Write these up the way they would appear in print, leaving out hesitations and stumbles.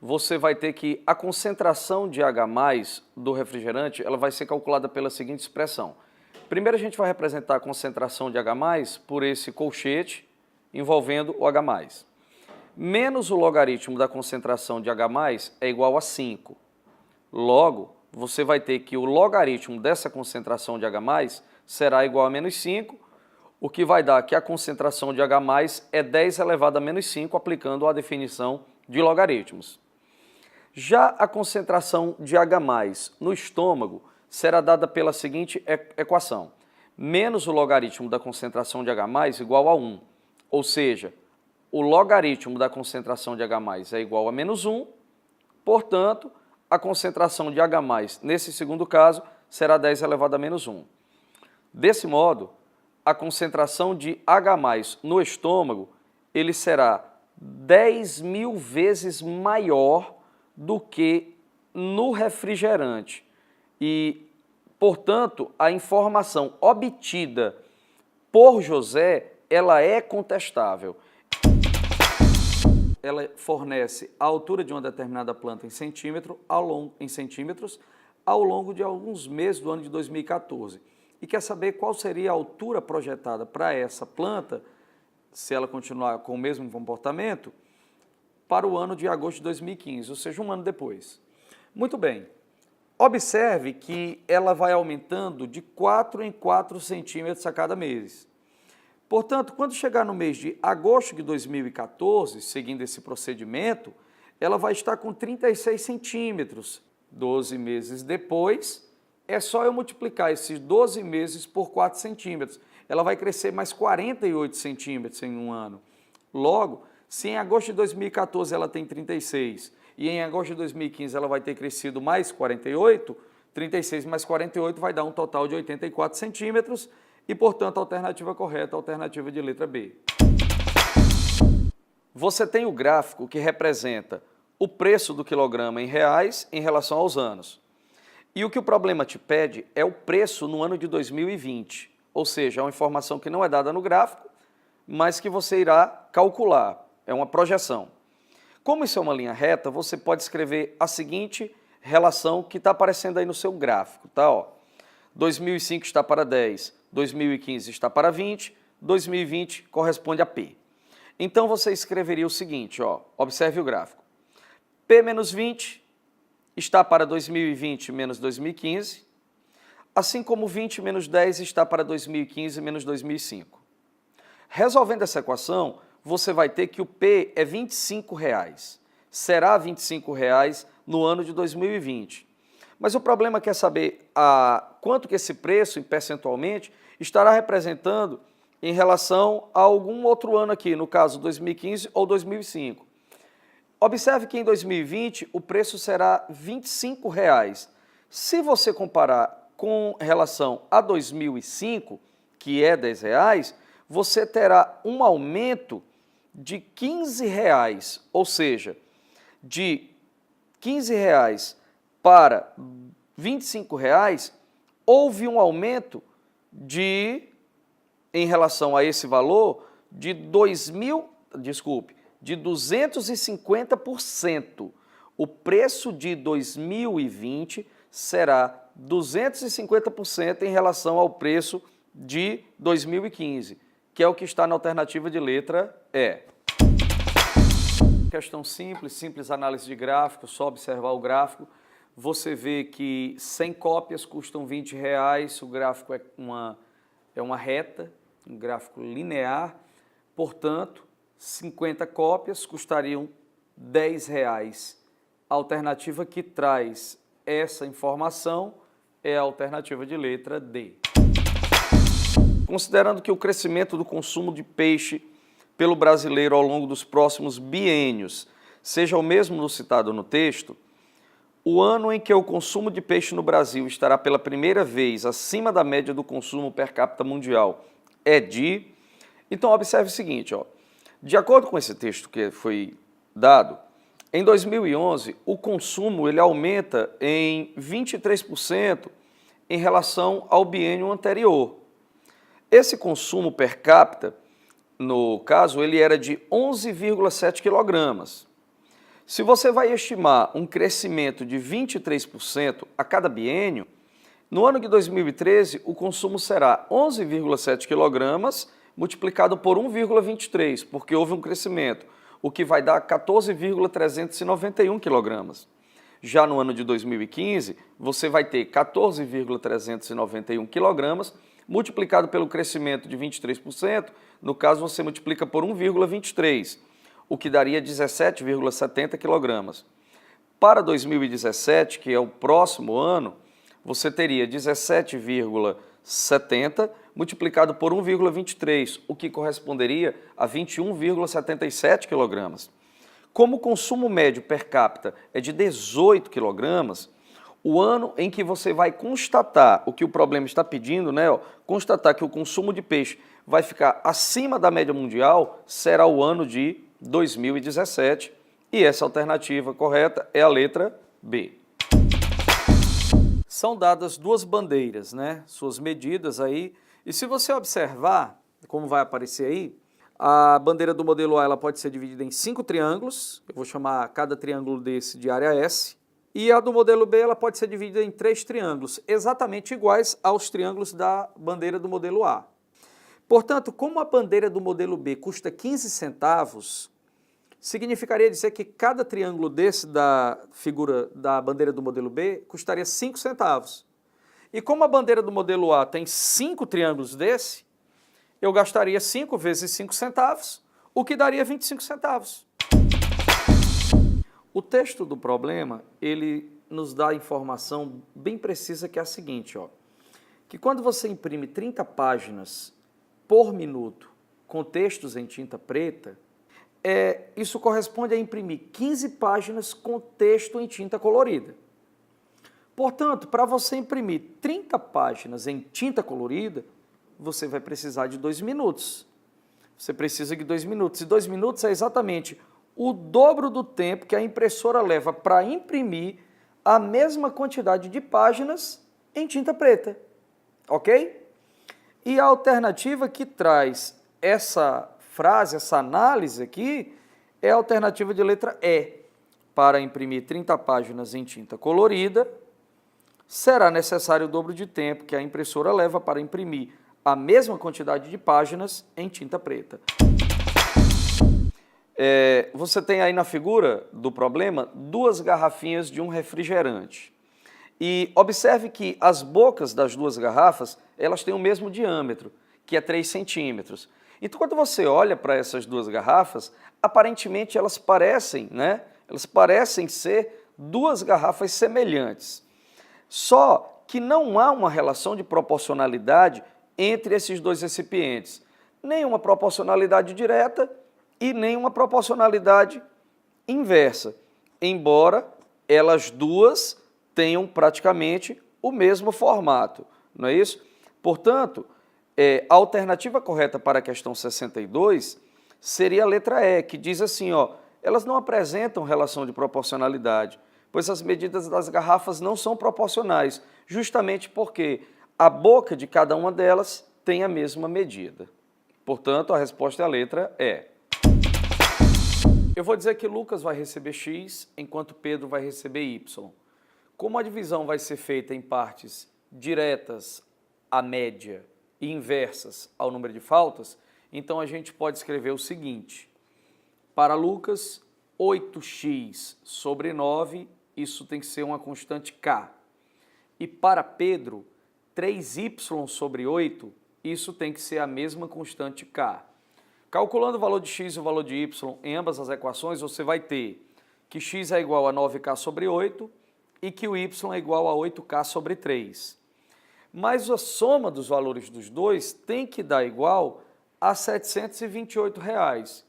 Você vai ter que a concentração de H+ do refrigerante, ela vai ser calculada pela seguinte expressão. Primeiro a gente vai representar a concentração de H+ por esse colchete envolvendo o H+. Menos o logaritmo da concentração de H+ é igual a 5. Logo, você vai ter que o logaritmo dessa concentração de H+ será igual a menos 5, o que vai dar que a concentração de H+ é 10 elevado a menos 5, aplicando a definição de logaritmos. Já a concentração de H+ no estômago será dada pela seguinte equação. Menos o logaritmo da concentração de H+ igual a 1. Ou seja, o logaritmo da concentração de H+ é igual a menos 1. Portanto, a concentração de H+, nesse segundo caso, será 10 elevado a menos 1. Desse modo, a concentração de H+ no estômago, ele será 10.000 vezes maior do que no refrigerante. E, portanto, a informação obtida por José, ela é contestável. Ela fornece a altura de uma determinada planta em centímetros ao longo de alguns meses do ano de 2014. E quer saber qual seria a altura projetada para essa planta, se ela continuar com o mesmo comportamento, para o ano de agosto de 2015, ou seja, um ano depois. Muito bem, observe que ela vai aumentando de 4 em 4 centímetros a cada mês. Portanto, quando chegar no mês de agosto de 2014, seguindo esse procedimento, ela vai estar com 36 centímetros. 12 meses depois, é só eu multiplicar esses 12 meses por 4 centímetros. Ela vai crescer mais 48 centímetros em um ano. Logo, se em agosto de 2014 ela tem 36 e em agosto de 2015 ela vai ter crescido mais 48, 36 mais 48 vai dar um total de 84 centímetros e, portanto, a alternativa correta é a alternativa de letra B. Você tem o gráfico que representa o preço do quilograma em reais em relação aos anos. E o que o problema te pede é o preço no ano de 2020, ou seja, é uma informação que não é dada no gráfico, mas que você irá calcular. É uma projeção. Como isso é uma linha reta, você pode escrever a seguinte relação que está aparecendo aí no seu gráfico, tá? Ó, 2005 está para 10, 2015 está para 20, 2020 corresponde a P. Então você escreveria o seguinte, ó, observe o gráfico. P menos 20 está para 2020 menos 2015, assim como 20 menos 10 está para 2015 menos 2005. Resolvendo essa equação, você vai ter que o P é R$ 25. Será R$ 25 no ano de 2020. Mas o problema é saber quanto que esse preço, percentualmente, estará representando em relação a algum outro ano aqui, no caso 2015 ou 2005. Observe que em 2020 o preço será R$ 25. Se você comparar com relação a 2005, que é R$ 10, você terá um aumento de R$ 15, ou seja, de R$ 15 para R$ 25, houve um aumento em relação a esse valor, de 250%. O preço de 2020 será 250% em relação ao preço de 2015, que é o que está na alternativa de letra E. Questão simples análise de gráfico, só observar o gráfico. Você vê que 100 cópias custam R$ 20, o gráfico é uma reta, um gráfico linear, portanto, 50 cópias custariam R$ 10. A alternativa que traz essa informação é a alternativa de letra D. Considerando que o crescimento do consumo de peixe pelo brasileiro ao longo dos próximos biênios seja o mesmo no citado no texto, o ano em que o consumo de peixe no Brasil estará pela primeira vez acima da média do consumo per capita mundial é de... Então, observe o seguinte, ó, de acordo com esse texto que foi dado, em 2011, o consumo ele aumenta em 23% em relação ao biênio anterior. Esse consumo per capita, no caso, ele era de 11,7 quilogramas. Se você vai estimar um crescimento de 23% a cada biênio, no ano de 2013, o consumo será 11,7 quilogramas multiplicado por 1,23, porque houve um crescimento, o que vai dar 14,391 quilogramas. Já no ano de 2015, você vai ter 14,391 quilogramas multiplicado pelo crescimento de 23%, no caso você multiplica por 1,23, o que daria 17,70 quilogramas. Para 2017, que é o próximo ano, você teria 17,70 multiplicado por 1,23, o que corresponderia a 21,77 quilogramas. Como o consumo médio per capita é de 18 quilogramas, o ano em que você vai constatar o que o problema está pedindo, né, constatar que o consumo de peixe vai ficar acima da média mundial, será o ano de 2017, e essa alternativa correta é a letra B. São dadas duas bandeiras, né, suas medidas aí, e se você observar, como vai aparecer aí, a bandeira do modelo A ela pode ser dividida em 5 triângulos, eu vou chamar cada triângulo desse de área S, e a do modelo B ela pode ser dividida em 3 triângulos, exatamente iguais aos triângulos da bandeira do modelo A. Portanto, como a bandeira do modelo B custa 15 centavos, significaria dizer que cada triângulo desse da figura da bandeira do modelo B custaria 5 centavos. E como a bandeira do modelo A tem 5 triângulos desse, eu gastaria 5 vezes 5 centavos, o que daria 25 centavos. O texto do problema, ele nos dá a informação bem precisa que é a seguinte, ó, que quando você imprime 30 páginas por minuto com textos em tinta preta, isso corresponde a imprimir 15 páginas com texto em tinta colorida. Portanto, para você imprimir 30 páginas em tinta colorida, você vai precisar de 2 minutos. Você precisa de 2 minutos, e 2 minutos é exatamente o dobro do tempo que a impressora leva para imprimir a mesma quantidade de páginas em tinta preta, ok? E a alternativa que traz essa frase, essa análise aqui, é a alternativa de letra E. Para imprimir 30 páginas em tinta colorida, será necessário o dobro de tempo que a impressora leva para imprimir a mesma quantidade de páginas em tinta preta. Você tem aí na figura do problema 2 garrafinhas de um refrigerante. E observe que as bocas das 2 garrafas, elas têm o mesmo diâmetro, que é 3 centímetros. Então, quando você olha para essas 2 garrafas, aparentemente elas parecem, né? Elas parecem ser 2 garrafas semelhantes. Só que não há uma relação de proporcionalidade entre esses 2 recipientes. Nem uma proporcionalidade direta e nem uma proporcionalidade inversa, embora elas duas tenham praticamente o mesmo formato, não é isso? Portanto, a alternativa correta para a questão 62 seria a letra E, que diz assim, ó, elas não apresentam relação de proporcionalidade, pois as medidas das garrafas não são proporcionais, justamente porque a boca de cada uma delas tem a mesma medida. Portanto, a resposta é a letra E. Eu vou dizer que Lucas vai receber X, enquanto Pedro vai receber Y. Como a divisão vai ser feita em partes diretas à média e inversas ao número de faltas, então a gente pode escrever o seguinte: para Lucas, 8x sobre 9, isso tem que ser uma constante K. E para Pedro, 3y sobre 8, isso tem que ser a mesma constante K. Calculando o valor de x e o valor de y em ambas as equações, você vai ter que x é igual a 9k sobre 8 e que o y é igual a 8k sobre 3. Mas a soma dos valores dos dois tem que dar igual a R$ 728.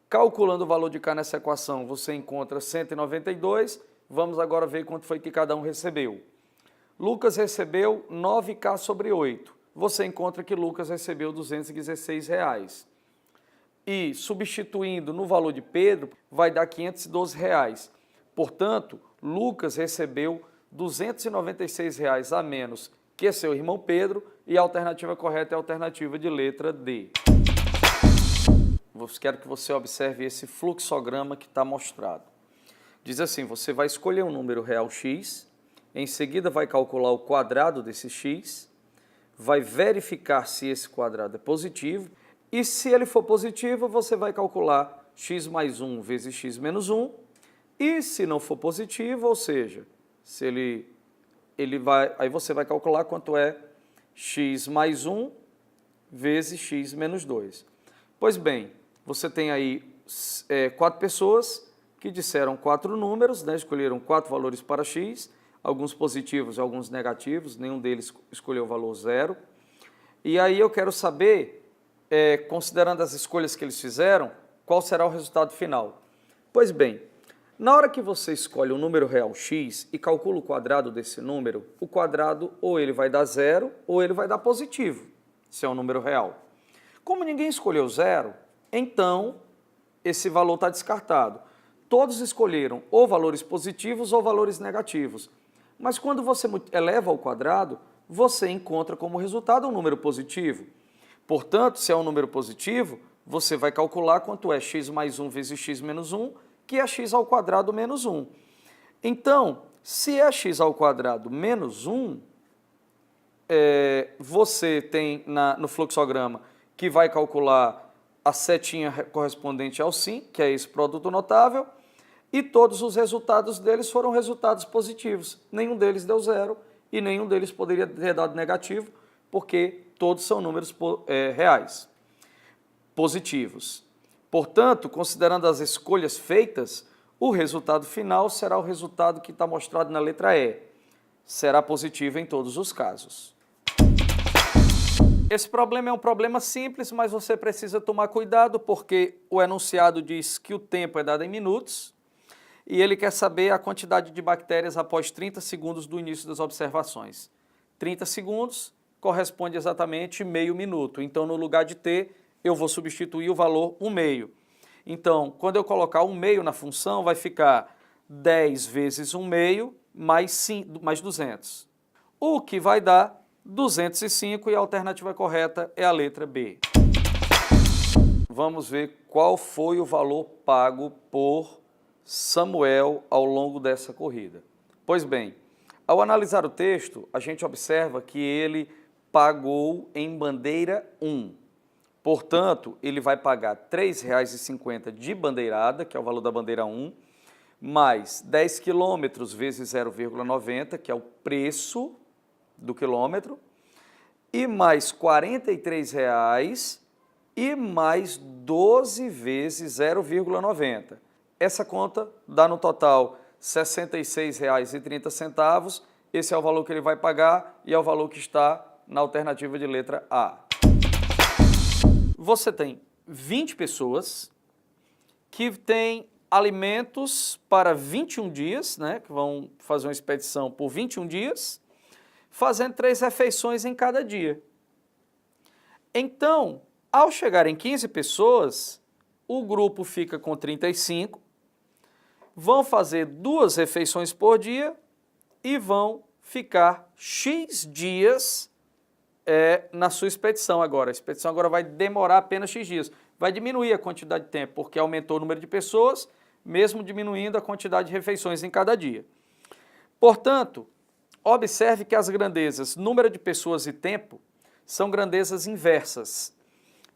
Calculando o valor de k nessa equação, você encontra 192. Vamos agora ver quanto foi que cada um recebeu. Lucas recebeu 9k sobre 8. Você encontra que Lucas recebeu R$ 216. e substituindo no valor de Pedro, vai dar R$ 512. Portanto, Lucas recebeu R$ 296 a menos que seu irmão Pedro, e a alternativa correta é a alternativa de letra D. Quero que você observe esse fluxograma que está mostrado. Diz assim, você vai escolher um número real x, em seguida vai calcular o quadrado desse x, vai verificar se esse quadrado é positivo, e se ele for positivo, você vai calcular x mais 1 vezes x menos 1, e se não for positivo, ou seja, se aí você vai calcular quanto é x mais 1 vezes x menos 2. Pois bem, você tem aí 4 pessoas que disseram 4 números, né, escolheram 4 valores para x, alguns positivos e alguns negativos, nenhum deles escolheu o valor 0. E aí eu quero saber, considerando as escolhas que eles fizeram, qual será o resultado final. Pois bem, na hora que você escolhe um número real x e calcula o quadrado desse número, o quadrado ou ele vai dar 0 ou ele vai dar positivo, se é um número real. Como ninguém escolheu 0, então esse valor está descartado. Todos escolheram ou valores positivos ou valores negativos. Mas quando você eleva ao quadrado, você encontra como resultado um número positivo. Portanto, se é um número positivo, você vai calcular quanto é x mais 1 vezes x menos 1, que é x ao quadrado menos 1. Então, se é x ao quadrado menos 1, você tem no fluxograma que vai calcular a setinha correspondente ao sim, que é esse produto notável, e todos os resultados deles foram resultados positivos. Nenhum deles deu 0 e nenhum deles poderia ter dado negativo, porque todos são números reais, positivos. Portanto, considerando as escolhas feitas, o resultado final será o resultado que está mostrado na letra E. Será positivo em todos os casos. Esse problema é um problema simples, mas você precisa tomar cuidado porque o enunciado diz que o tempo é dado em minutos e ele quer saber a quantidade de bactérias após 30 segundos do início das observações. 30 segundos corresponde exatamente meio minuto. Então, no lugar de T, eu vou substituir o valor 1/2. Então, quando eu colocar 1/2 na função, vai ficar 10 vezes 1/2 mais 200. O que vai dar 205 e a alternativa correta é a letra B. Vamos ver qual foi o valor pago por Samuel ao longo dessa corrida. Pois bem, ao analisar o texto, a gente observa que ele pagou em bandeira 1. Portanto, ele vai pagar R$ 3,50 de bandeirada, que é o valor da bandeira 1, mais 10 quilômetros vezes 0,90, que é o preço do quilômetro, e mais R$ 43,00 e mais 12 vezes 0,90. Essa conta dá no total R$ 66,30. Esse é o valor que ele vai pagar e é o valor que está na alternativa de letra A. Você tem 20 pessoas que têm alimentos para 21 dias, né, que vão fazer uma expedição por 21 dias, fazendo 3 refeições em cada dia. Então, ao chegar em 15 pessoas, o grupo fica com 35, vão fazer 2 refeições por dia e vão ficar X dias na sua expedição agora. A expedição agora vai demorar apenas X dias. Vai diminuir a quantidade de tempo, porque aumentou o número de pessoas, mesmo diminuindo a quantidade de refeições em cada dia. Portanto, observe que as grandezas número de pessoas e tempo são grandezas inversas.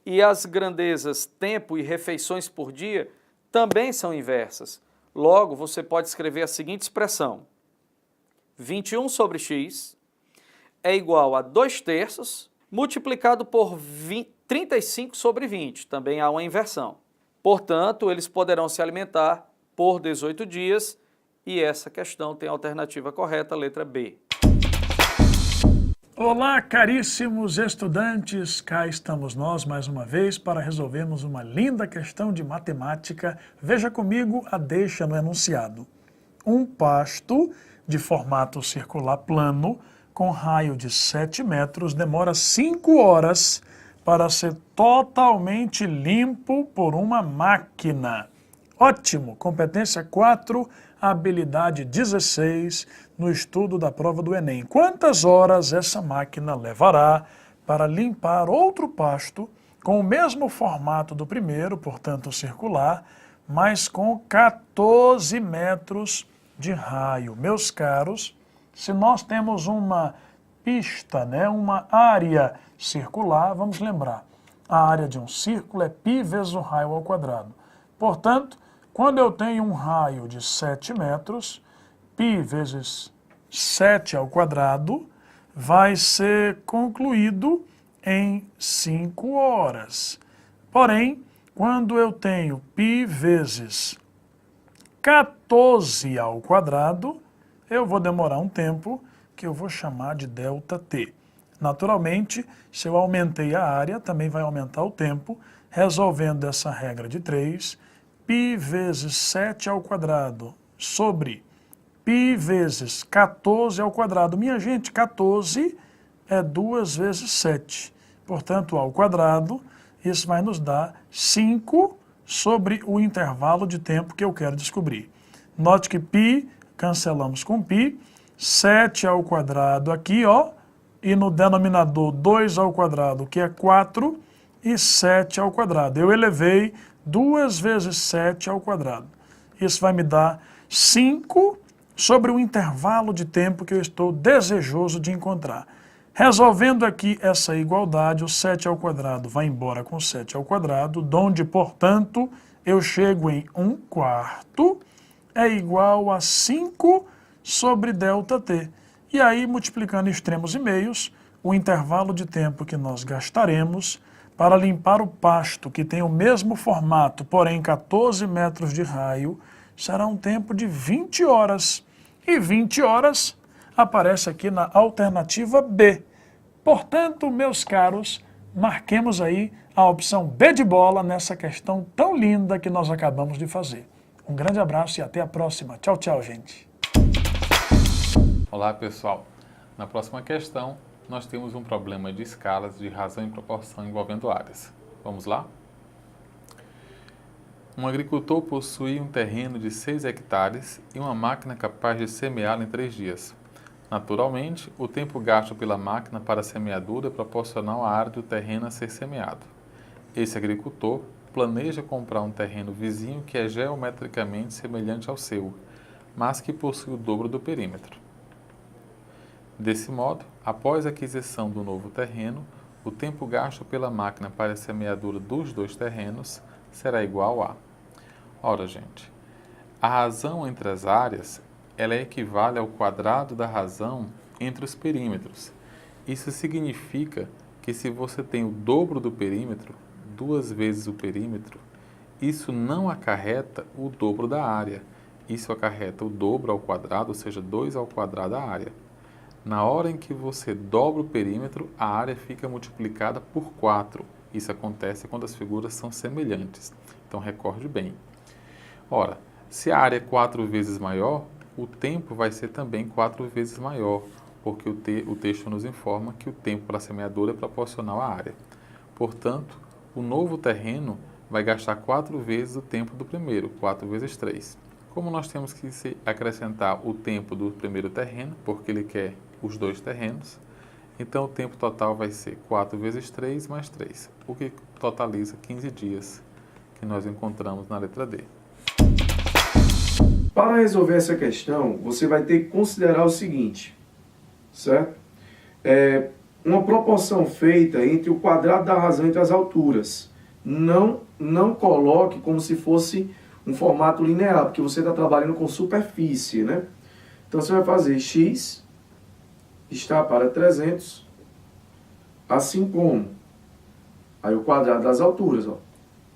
E as grandezas tempo e refeições por dia também são inversas. Logo, você pode escrever a seguinte expressão: 21 sobre x é igual a 2/3 multiplicado por 35 sobre 20. Também há uma inversão. Portanto, eles poderão se alimentar por 18 dias e essa questão tem a alternativa correta, letra B. Olá, caríssimos estudantes, cá estamos nós mais uma vez para resolvermos uma linda questão de matemática. Veja comigo a deixa no enunciado. Um pasto de formato circular plano com raio de 7 metros demora 5 horas para ser totalmente limpo por uma máquina. Ótimo! Competência 4, habilidade 16, no estudo da prova do Enem. Quantas horas essa máquina levará para limpar outro pasto com o mesmo formato do primeiro, portanto circular, mas com 14 metros de raio? Meus caros, se nós temos uma pista, uma área circular, vamos lembrar, a área de um círculo é π vezes o raio ao quadrado. Portanto, quando eu tenho um raio de 7 metros, π vezes 7 ao quadrado vai ser concluído em 5 horas. Porém, quando eu tenho π vezes 14 ao quadrado, eu vou demorar um tempo que eu vou chamar de ΔT. Naturalmente, se eu aumentei a área, também vai aumentar o tempo, resolvendo essa regra de 3, π vezes 7 ao quadrado sobre π vezes 14 ao quadrado. Minha gente, 14 é 2 vezes 7. Portanto, ao quadrado, isso vai nos dar 5 sobre o intervalo de tempo que eu quero descobrir. Note que π, cancelamos com π, 7 ao quadrado aqui, e no denominador 2 ao quadrado, que é 4, e 7 ao quadrado. Eu elevei 2 vezes 7 ao quadrado. Isso vai me dar 5 sobre o intervalo de tempo que eu estou desejoso de encontrar. Resolvendo aqui essa igualdade, o 7 ao quadrado vai embora com 7 ao quadrado, donde, portanto, eu chego em 1/4 é igual a 5 sobre ΔT. E aí, multiplicando extremos e meios, o intervalo de tempo que nós gastaremos para limpar o pasto, que tem o mesmo formato, porém 14 metros de raio, será um tempo de 20 horas. E 20 horas aparece aqui na alternativa B. Portanto, meus caros, marquemos aí a opção B de bola nessa questão tão linda que nós acabamos de fazer. Um grande abraço e até a próxima. Tchau, tchau, gente. Olá, pessoal. Na próxima questão, nós temos um problema de escalas de razão e proporção envolvendo áreas. Vamos lá? Um agricultor possui um terreno de 6 hectares e uma máquina capaz de semeá-lo em 3 dias. Naturalmente, o tempo gasto pela máquina para a semeadura é proporcional à área do terreno a ser semeado. Esse agricultor planeja comprar um terreno vizinho que é geometricamente semelhante ao seu, mas que possui o dobro do perímetro. Desse modo, após a aquisição do novo terreno, o tempo gasto pela máquina para a semeadura dos 2 terrenos será igual a... Ora, gente, a razão entre as áreas, ela equivale ao quadrado da razão entre os perímetros. Isso significa que se você tem o dobro do perímetro, 2 vezes o perímetro, isso não acarreta o dobro da área. Isso acarreta o dobro ao quadrado, ou seja, 2 ao quadrado da área. Na hora em que você dobra o perímetro, a área fica multiplicada por 4. Isso acontece quando as figuras são semelhantes. Então, recorde bem. Ora, se a área é 4 vezes maior, o tempo vai ser também 4 vezes maior, porque o texto nos informa que o tempo para a semeadura é proporcional à área. Portanto, o novo terreno vai gastar 4 vezes o tempo do primeiro, 4 vezes 3. Como nós temos que acrescentar o tempo do primeiro terreno, porque ele quer os 2 terrenos, então o tempo total vai ser 4 vezes 3 mais 3, o que totaliza 15 dias, que nós encontramos na letra D. Para resolver essa questão, você vai ter que considerar o seguinte, certo? Uma proporção feita entre o quadrado da razão entre as alturas. Não coloque como se fosse um formato linear, porque você está trabalhando com superfície, né? Então, você vai fazer x está para 300, assim como, aí o quadrado das alturas,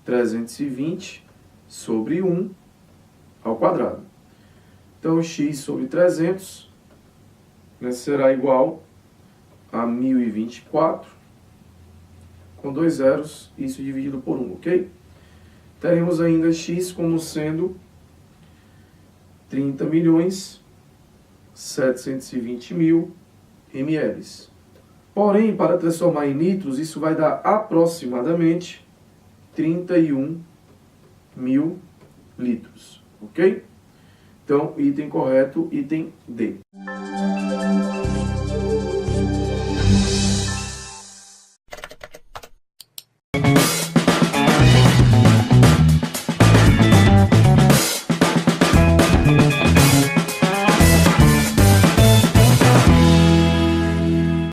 320 sobre 1 ao quadrado. Então, x sobre 300, né, será igual a 1024, com 2 zeros, isso dividido por 1, ok? Teremos ainda x como sendo 30.720.000 ml. Porém, para transformar em litros, isso vai dar aproximadamente 31.000 litros, ok? Então, item correto, item D.